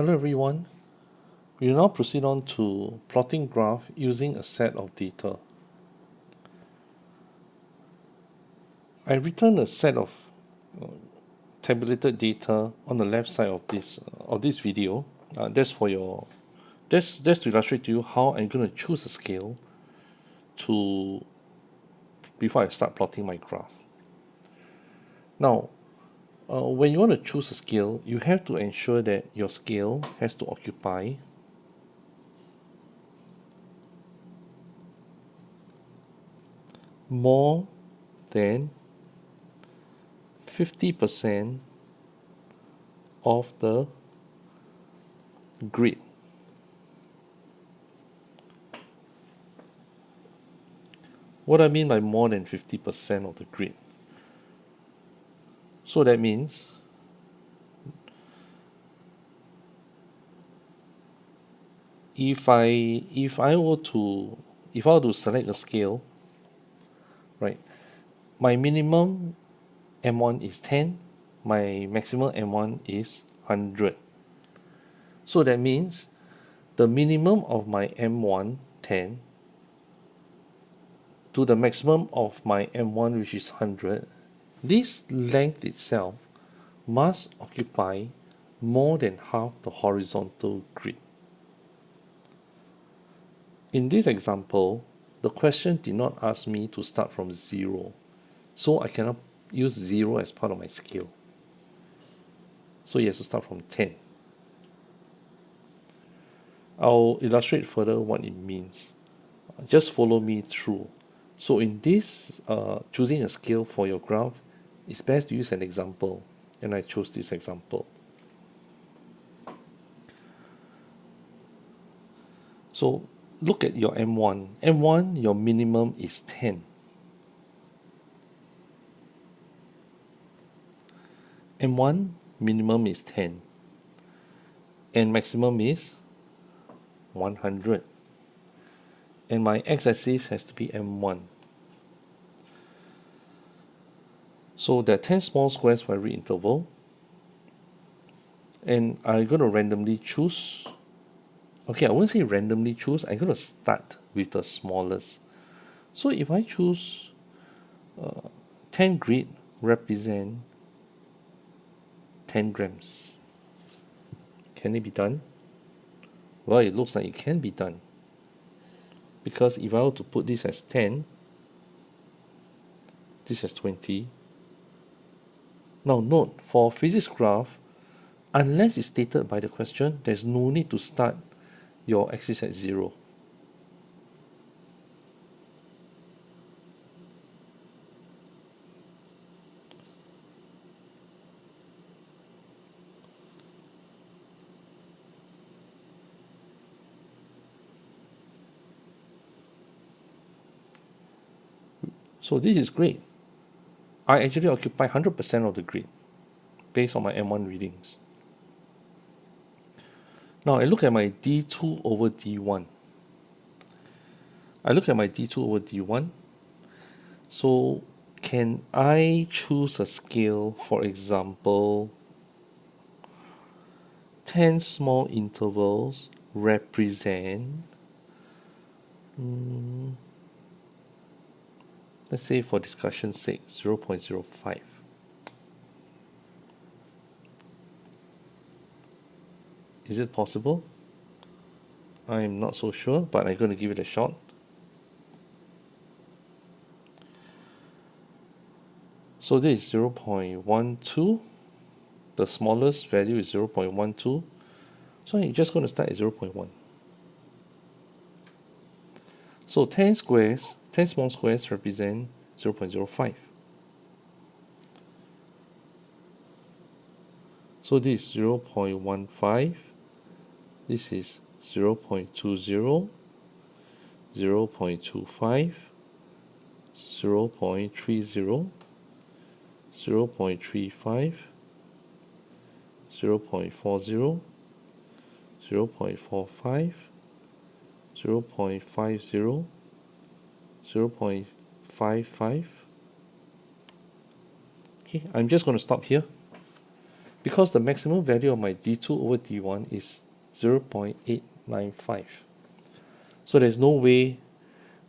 Hello everyone. We will now proceed on to plotting graph using a set of data. I return a set of tabulated data on the left side of this video. That's for your just to illustrate to you how I'm going to choose a scale to before I start plotting my graph. Now, when you want to choose a scale, you have to ensure that your scale has to occupy more than 50% of the grid. What I mean by more than 50% of the grid? So that means if I were to select a scale, right? My minimum M1 is 10, my maximum M1 is 100. So that means the minimum of my M1 10 to the maximum of my M1 which is 100, this length itself must occupy more than half the horizontal grid. In this example, the question did not ask me to start from 0, so I cannot use 0 as part of my scale. So it has to start from 10. I'll illustrate further what it means. Just follow me through. So in this, choosing a scale for your graph, it's best to use an example, and I chose this example. So look at your M1. M1, your minimum is 10. M1 minimum is 10 and maximum is 100, and my x-axis has to be M1. So there are 10 small squares for every interval, and I'm going to randomly choose. Okay, I won't say randomly choose, I'm going to start with the smallest. So if I choose 10 grid represent 10 grams, can it be done? Well, it looks like it can be done, because if I were to put this as 10, this as 20. Now note, for physics graph, unless it's stated by the question, there's no need to start your axis at 0. So this is great. I actually occupy 100% of the grid based on my M1 readings. Now I look at my D2 over D1. So can I choose a scale, for example, 10 small intervals represent, let's say for discussion's sake, 0.05. Is it possible? I'm not so sure, but I'm going to give it a shot. So this is 0.12. The smallest value is 0.12. So I'm just going to start at 0.1. So 10 small squares represent 0.05. So this is 0.15. This is 0.20, 0.25, 0.30, 0.35, 0.40, 0.45, 0.50, 0.55. Okay, I'm just going to stop here. because the maximum value of my D2 over D1 is 0.895. So there's no way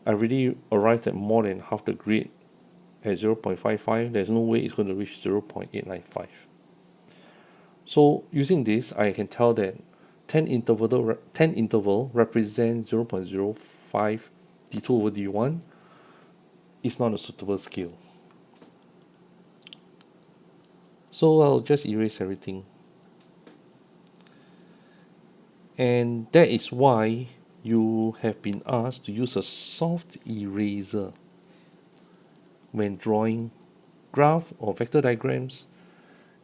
I really arrived at more than half the grid at 0.55. There's no way it's going to reach 0.895. So using this, I can tell that 10 interval represents 0.05 D2 over D1 is not a suitable scale. So I'll just erase everything. And that is why you have been asked to use a soft eraser when drawing graph or vector diagrams.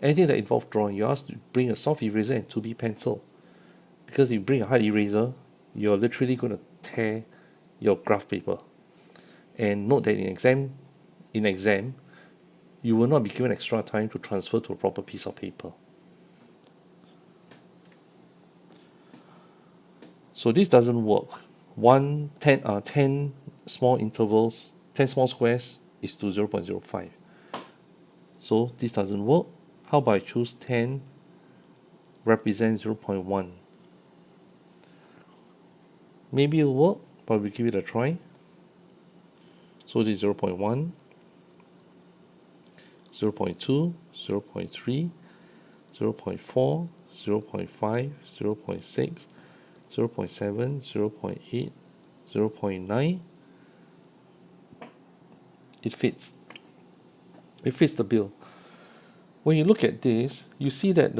Anything that involves drawing, you're asked to bring a soft eraser and 2B pencil. Because if you bring a hard eraser, you're literally going to tear your graph paper. And note that in exam, you will not be given extra time to transfer to a proper piece of paper. So this doesn't work. 10 small intervals, 10 small squares is to 0.05. So this doesn't work. How about I choose 10 represents 0.1? Maybe it'll work, but we'll give it a try. So this is 0.1, 0.2, 0.3, 0.4, 0.5, 0.6, 0.7, 0.8, 0.9. It fits. It fits the bill. When you look at this, you see that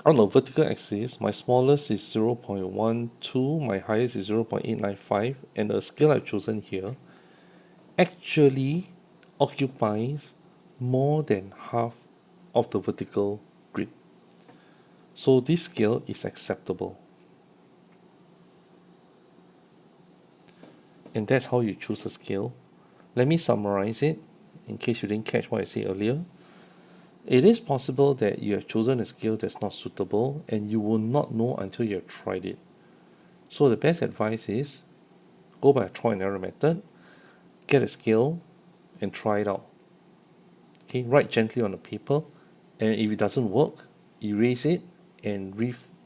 on the vertical axis, my smallest is 0.12, my highest is 0.895, and the scale I've chosen here actually occupies more than half of the vertical grid. So this scale is acceptable. And that's how you choose a scale. Let me summarize it in case you didn't catch what I said earlier. It is possible that you have chosen a scale that's not suitable and you will not know until you have tried it. So the best advice is go by a trial and error method, get a scale and try it out. Okay, write gently on the paper, and if it doesn't work, erase it and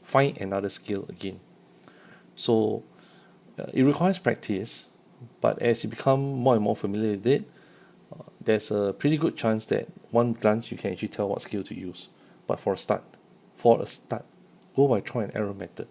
find another scale again. So it requires practice, but as you become more and more familiar with it, there's a pretty good chance that one glance you can actually tell what scale to use. But for a start, go by trial and error method.